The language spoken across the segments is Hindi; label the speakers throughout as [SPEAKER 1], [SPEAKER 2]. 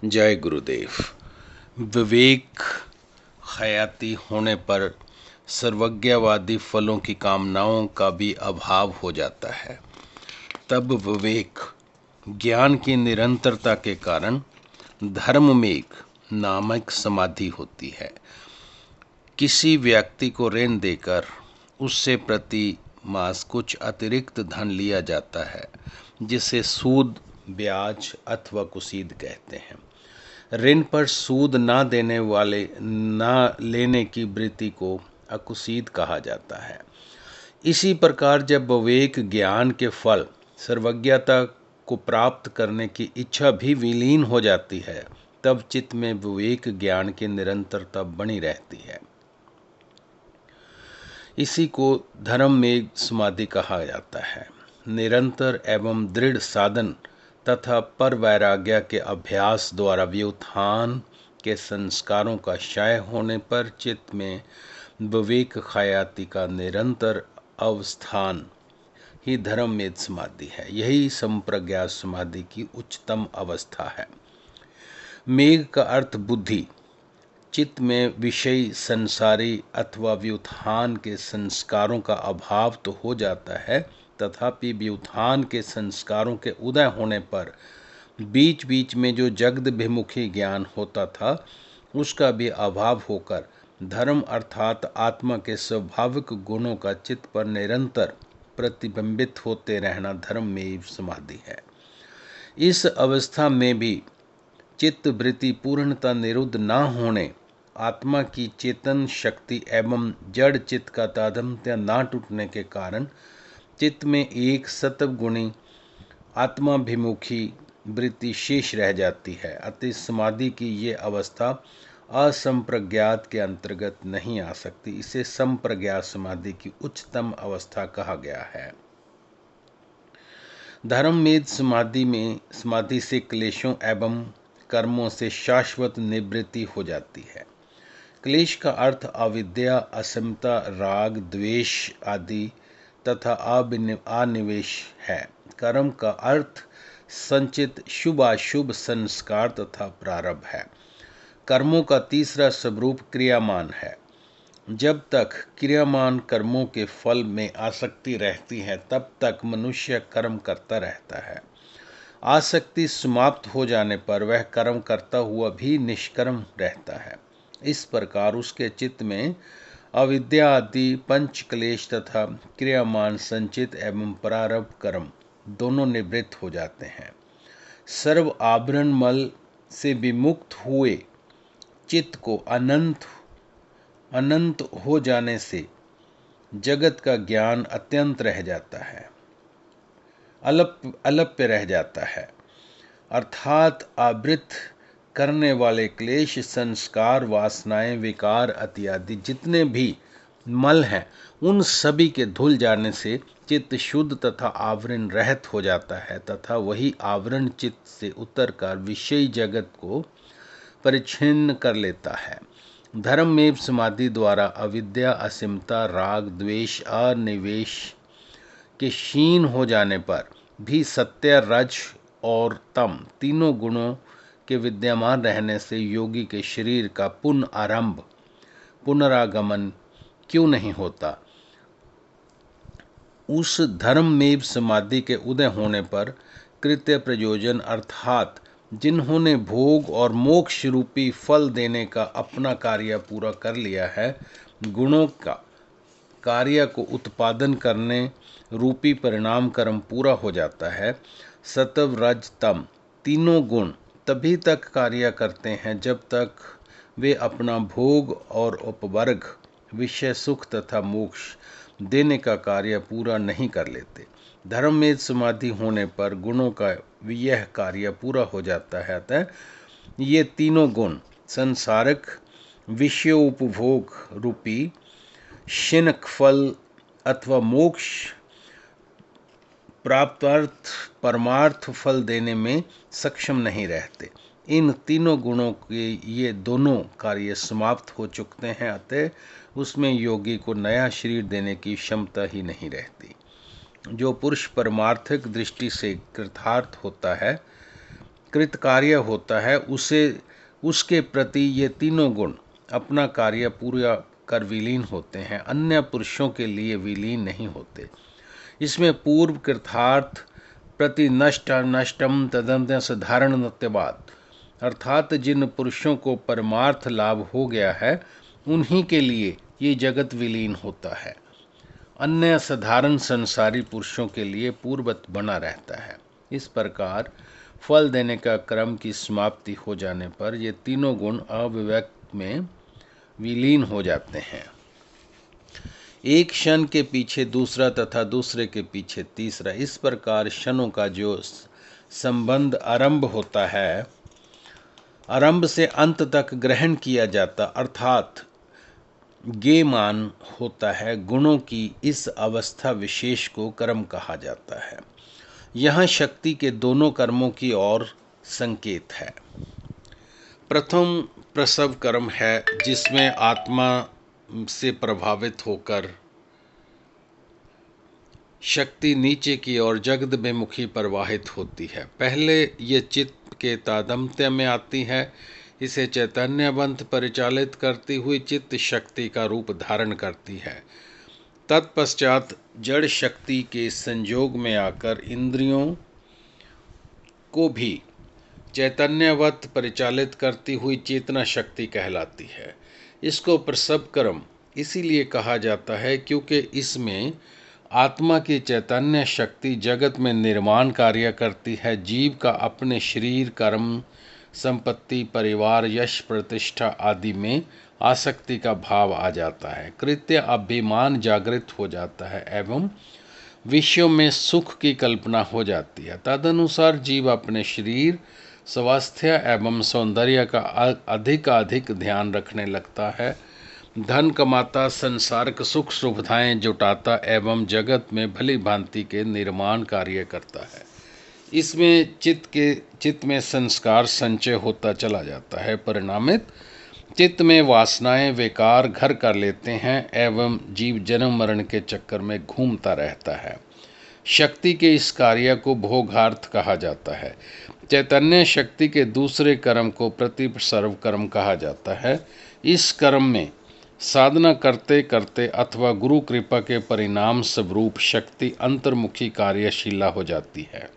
[SPEAKER 1] जय गुरुदेव। विवेक हयाती होने पर सर्वज्ञवादी फलों की कामनाओं का भी अभाव हो जाता है। तब विवेक ज्ञान की निरंतरता के कारण धर्ममेघ नामक समाधि होती है। किसी व्यक्ति को ऋण देकर उससे प्रति मास कुछ अतिरिक्त धन लिया जाता है, जिसे सूद, ब्याज अथवा कुसीद कहते हैं। ऋण पर सूद ना देने वाले ना लेने की वृत्ति को अकुसीद कहा जाता है। इसी प्रकार जब विवेक ज्ञान के फल सर्वज्ञता को प्राप्त करने की इच्छा भी विलीन हो जाती है, तब चित्त में विवेक ज्ञान की निरंतरता बनी रहती है। इसी को धर्म में समाधि कहा जाता है। निरंतर एवं दृढ़ साधन तथा पर वैराग्य के अभ्यास द्वारा व्युत्थान के संस्कारों का क्षय होने पर चित्त में विवेक ख्याति का निरंतर अवस्थान ही धर्ममेध समाधि है। यही संप्रज्ञात समाधि की उच्चतम अवस्था है। मेघ का अर्थ बुद्धि। चित्त में विषय, संसारी अथवा व्युत्थान के संस्कारों का अभाव तो हो जाता है, तथापि व्युत्थान के संस्कारों के उदय होने पर बीच बीच में जो जगदभिमुखी ज्ञान होता था, उसका भी अभाव होकर धर्म अर्थात आत्मा के स्वाभाविक गुणों का चित्त पर निरंतर प्रतिबिंबित होते रहना धर्म में समाधि है। इस अवस्था में भी चित्त वृत्ति पूर्णतः निरुद्ध न होने, आत्मा की चेतन शक्ति एवं जड़ चित्त का तादात्म्य न टूटने के कारण चित्त में एक सत्व गुणी आत्माभिमुखी वृत्ति शेष रह जाती है। अतः समाधि की ये अवस्था असंप्रज्ञात के अंतर्गत नहीं आ सकती। इसे संप्रज्ञात समाधि की उच्चतम अवस्था कहा गया है। धर्ममेध समाधि से क्लेशों एवं कर्मों से शाश्वत निवृत्ति हो जाती है। क्लेश का अर्थ अविद्या, असमता, राग, द्वेष आदि तथा अनिवेश है। कर्म का अर्थ संचित शुभ अशुभ संस्कार तथा प्रारब्ध है। कर्मों का तीसरा स्वरूप क्रियामान है। जब तक क्रियामान कर्मों के फल में आसक्ति रहती है, तब तक मनुष्य कर्म करता रहता है। आसक्ति समाप्त हो जाने पर वह कर्म करता हुआ भी निष्कर्म रहता है। इस प्रकार उसके चित्त में अविद्या आदि पंच क्लेश तथा क्रियामान संचित एवं प्रारब्ध कर्म दोनों निवृत्त हो जाते हैं। सर्व आवरण मल से विमुक्त हुए चित्त को अनंत हो जाने से जगत का ज्ञान अत्यंत रह जाता है, अल्प रह जाता है। अर्थात आवृत करने वाले क्लेश, संस्कार, वासनाएं, विकार इत्यादि जितने भी मल हैं, उन सभी के धुल जाने से चित्त शुद्ध तथा आवरण रहित हो जाता है, तथा वही आवरण चित्त से उतरकर विषयी जगत को परिच्छिन्न कर लेता है। धर्ममेव समाधि द्वारा अविद्या, असीमता, राग, द्वेष, अनिवेश के क्षीण हो जाने पर भी सत्य, रज और तम तीनों गुणों के विद्यमान रहने से योगी के शरीर का पुनरागमन क्यों नहीं होता। उस धर्ममेव समाधि के उदय होने पर कृत्य प्रयोजन अर्थात जिन्होंने भोग और मोक्ष रूपी फल देने का अपना कार्य पूरा कर लिया है, गुणों का कार्य को उत्पादन करने रूपी परिणाम कर्म पूरा हो जाता है। सत्व, रज, तम तीनों गुण तभी तक कार्य करते हैं जब तक वे अपना भोग और उपवर्ग, विषय सुख तथा मोक्ष देने का कार्य पूरा नहीं कर लेते। धर्ममेध समाधि होने पर गुणों का यह कार्य पूरा हो जाता है। अतः ये तीनों गुण संसारिक विषयोपभोग रूपी क्षणिक फल अथवा मोक्ष प्राप्तार्थ परमार्थ फल देने में सक्षम नहीं रहते। इन तीनों गुणों के ये दोनों कार्य समाप्त हो चुकते हैं, अतः उसमें योगी को नया शरीर देने की क्षमता ही नहीं रहती। जो पुरुष परमार्थिक दृष्टि से कृतार्थ होता है, कृतकार्य होता है उसके प्रति ये तीनों गुण अपना कार्य पूरा कर विलीन होते हैं, अन्य पुरुषों के लिए विलीन नहीं होते। इसमें पूर्व कृतार्थ प्रति नष्टम तदन्त साधारणत्वात्, अर्थात जिन पुरुषों को परमार्थ लाभ हो गया है उन्हीं के लिए ये जगत विलीन होता है, अन्य साधारण संसारी पुरुषों के लिए पूर्ववत बना रहता है। इस प्रकार फल देने का क्रम की समाप्ति हो जाने पर ये तीनों गुण अव्यक्त में विलीन हो जाते हैं। एक क्षण के पीछे दूसरा तथा दूसरे के पीछे तीसरा, इस प्रकार क्षणों का जो संबंध आरंभ होता है, आरंभ से अंत तक ग्रहण किया जाता अर्थात ज्ञेयमान होता है, गुणों की इस अवस्था विशेष को कर्म कहा जाता है। यहाँ शक्ति के दोनों कर्मों की ओर संकेत है। प्रथम प्रसव कर्म है, जिसमें आत्मा से प्रभावित होकर शक्ति नीचे की ओर जगदभिमुखी प्रवाहित होती है। पहले ये चित्त के तादात्म्य में आती है, इसे चैतन्यवंत परिचालित करती हुई चित्त शक्ति का रूप धारण करती है। तत्पश्चात जड़ शक्ति के संयोग में आकर इंद्रियों को भी चैतन्यवत परिचालित करती हुई चेतना शक्ति कहलाती है। इसको प्रसव कर्म इसीलिए कहा जाता है क्योंकि इसमें आत्मा की चैतन्य शक्ति जगत में निर्माण कार्य करती है। जीव का अपने शरीर, कर्म, संपत्ति, परिवार, यश, प्रतिष्ठा आदि में आसक्ति का भाव आ जाता है। कृत्य अभिमान जागृत हो जाता है एवं विषयों में सुख की कल्पना हो जाती है। तदनुसार जीव अपने शरीर, स्वास्थ्य एवं सौंदर्य का अधिक ध्यान रखने लगता है, धन कमाता, संसारिक सुख सुविधाएं जुटाता एवं जगत में भली भांति के निर्माण कार्य करता है। इसमें चित्त में संस्कार संचय होता चला जाता है। परिणामित चित्त में वासनाएं विकार घर कर लेते हैं एवं जीव जन्म मरण के चक्कर में घूमता रहता है। शक्ति के इस कार्य को भोगार्थ कहा जाता है। चैतन्य शक्ति के दूसरे कर्म को प्रतिसर्व कर्म कहा जाता है। इस कर्म में साधना करते करते अथवा गुरु कृपा के परिणाम स्वरूप शक्ति अंतर्मुखी कार्यशीला हो जाती है।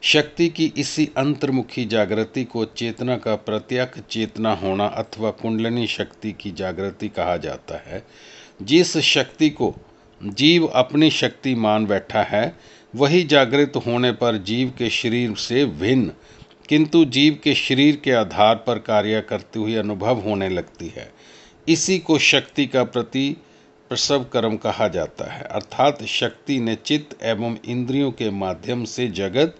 [SPEAKER 1] शक्ति की इसी अंतर्मुखी जागृति को चेतना का प्रत्यक्ष चेतना होना अथवा कुंडलिनी शक्ति की जागृति कहा जाता है। जिस शक्ति को जीव अपनी शक्ति मान बैठा है, वही जागृत होने पर जीव के शरीर से भिन्न किंतु जीव के शरीर के आधार पर कार्य करती हुई अनुभव होने लगती है। इसी को शक्ति का प्रसव कर्म कहा जाता है। अर्थात शक्ति ने चित्त एवं इंद्रियों के माध्यम से जगत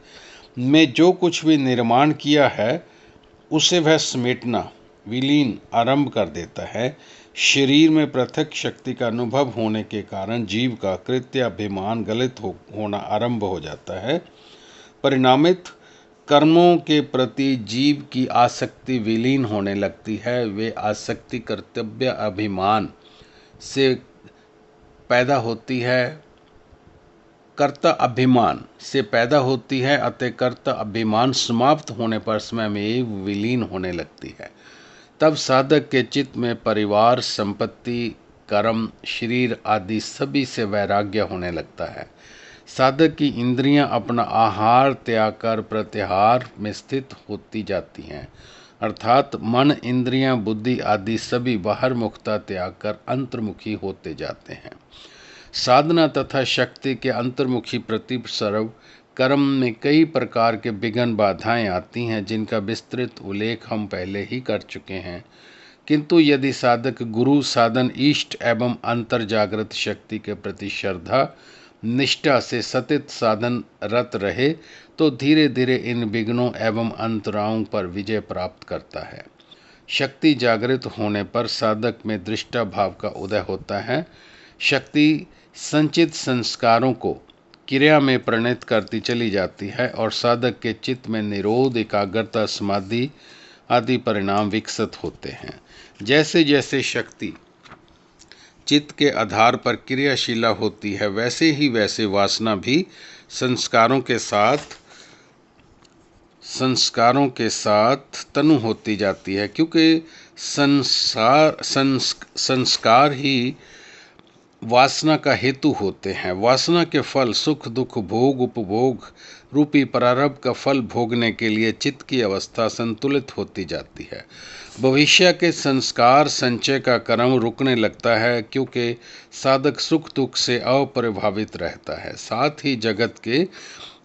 [SPEAKER 1] में जो कुछ भी निर्माण किया है उसे वह समेटना, विलीन आरंभ कर देता है। शरीर में पृथक शक्ति का अनुभव होने के कारण जीव का कृत्य अभिमान गलित होना आरंभ हो जाता है। परिणामित कर्मों के प्रति जीव की आसक्ति विलीन होने लगती है। वे आसक्ति कर्तव्य अभिमान से पैदा होती है, कर्ता अभिमान से पैदा होती है, अतः कर्ता अभिमान समाप्त होने पर समय में विलीन होने लगती है। तब साधक के चित्त में परिवार, संपत्ति, कर्म, शरीर आदि सभी से वैराग्य होने लगता है। साधक की इंद्रियां अपना आहार त्याग कर प्रत्याहार में स्थित होती जाती हैं, अर्थात मन, इंद्रियां, बुद्धि आदि सभी बाहर मुखता त्याग कर अंतर्मुखी होते जाते हैं। साधना तथा शक्ति के अंतर्मुखी प्रतिसर्व कर्म में कई प्रकार के विघ्न बाधाएं आती हैं, जिनका विस्तृत उल्लेख हम पहले ही कर चुके हैं। किंतु यदि साधक गुरु, साधन, इष्ट एवं अंतर जागृत शक्ति के प्रति श्रद्धा निष्ठा से सतत साधन रत रहे तो धीरे धीरे इन विघ्नों एवं अंतरायों पर विजय प्राप्त करता है। शक्ति जागृत होने पर साधक में दृष्टा भाव का उदय होता है। शक्ति संचित संस्कारों को क्रिया में परिणत करती चली जाती है और साधक के चित्त में निरोध, एकाग्रता, समाधि आदि परिणाम विकसित होते हैं। जैसे जैसे शक्ति चित्त के आधार पर क्रियाशीला होती है, वैसे ही वैसे वासना भी संस्कारों के साथ संस्कारों के साथ तनु होती जाती है, क्योंकि संस्कार ही वासना का हेतु होते हैं। वासना के फल सुख दुख भोग उपभोग रूपी प्रारब्ध का फल भोगने के लिए चित्त की अवस्था संतुलित होती जाती है। भविष्य के संस्कार संचय का क्रम रुकने लगता है, क्योंकि साधक सुख दुख से अप्रभावित रहता है। साथ ही जगत के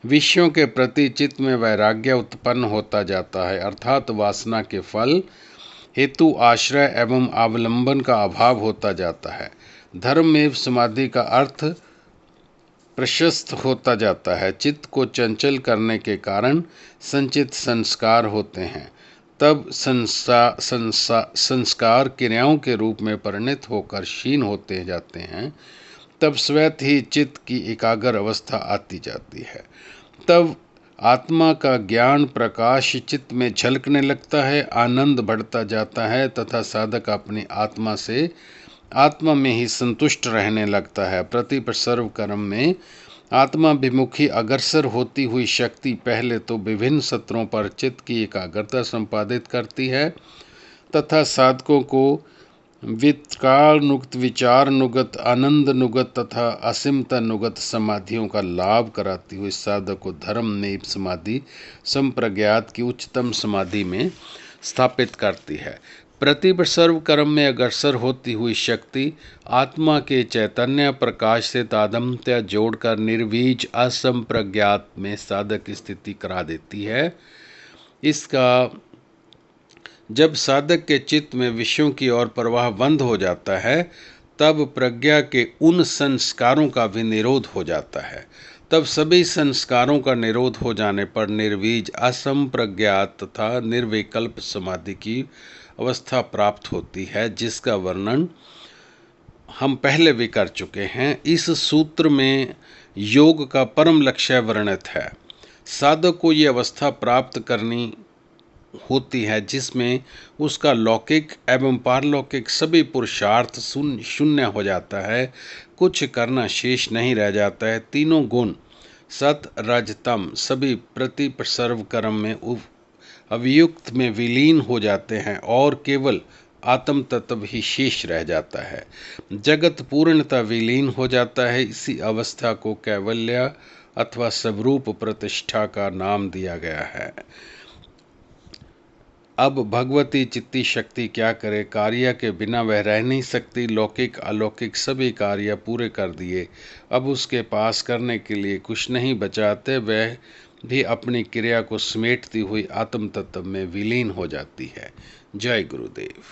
[SPEAKER 1] विषयों के प्रति चित्त में वैराग्य उत्पन्न होता जाता है, अर्थात वासना के फल हेतु आश्रय एवं अवलंबन का अभाव होता जाता है। धर्ममेव समाधि का अर्थ प्रशस्त होता जाता है। चित्त को चंचल करने के कारण संचित संस्कार होते हैं। तब संस्कार क्रियाओं के रूप में परिणत होकर क्षीण होते जाते हैं। तब स्वतः ही चित्त की एकाग्र अवस्था आती जाती है। तब आत्मा का ज्ञान प्रकाश चित्त में झलकने लगता है, आनंद बढ़ता जाता है तथा साधक अपनी आत्मा में ही संतुष्ट रहने लगता है। प्रतिपर्सर्व कर्म में आत्माभिमुखी अग्रसर होती हुई शक्ति पहले तो विभिन्न सत्रों पर चित्त की एकाग्रता संपादित करती है तथा साधकों को वितकालनुगत विचारनुगत आनंदनुगत तथा असीमतानुगत समाधियों का लाभ कराती हुई साधक को धर्ममेव समाधि संप्रज्ञात की उच्चतम समाधि में स्थापित करती है। प्रतिपर्सर्व कर्म में अग्रसर होती हुई शक्ति आत्मा के चैतन्य प्रकाश से तादात्म्य जोड़कर निर्वीज असंप्रज्ञात में साधक की स्थिति करा देती है। इसका जब साधक के चित्त में विषयों की ओर प्रवाह बंद हो जाता है, तब प्रज्ञा के उन संस्कारों का भी निरोध हो जाता है। तब सभी संस्कारों का निरोध हो जाने पर निर्वीज असंप्रज्ञात तथा निर्विकल्प समाधि की अवस्था प्राप्त होती है, जिसका वर्णन हम पहले भी कर चुके हैं। इस सूत्र में योग का परम लक्ष्य वर्णित है। साधक को ये अवस्था प्राप्त करनी होती है जिसमें उसका लौकिक एवं पारलौकिक सभी पुरुषार्थ शून्य हो जाता है, कुछ करना शेष नहीं रह जाता है। तीनों गुण सत रज तम सभी प्रतिपर्सर्व कर्म में अभियुक्त में विलीन हो जाते हैं और केवल आत्म तत्व ही शेष रह जाता है। जगत पूर्णतः विलीन हो जाता है। इसी अवस्था को कैवल्य अथवा स्वरूप प्रतिष्ठा का नाम दिया गया है। अब भगवती चित्ती शक्ति क्या करे, कार्य के बिना वह रह नहीं सकती। लौकिक अलौकिक सभी कार्य पूरे कर दिए, अब उसके पास करने के लिए कुछ नहीं बचाते। वह भी अपनी क्रिया को समेटती हुई आत्म तत्व में विलीन हो जाती है। जय गुरुदेव।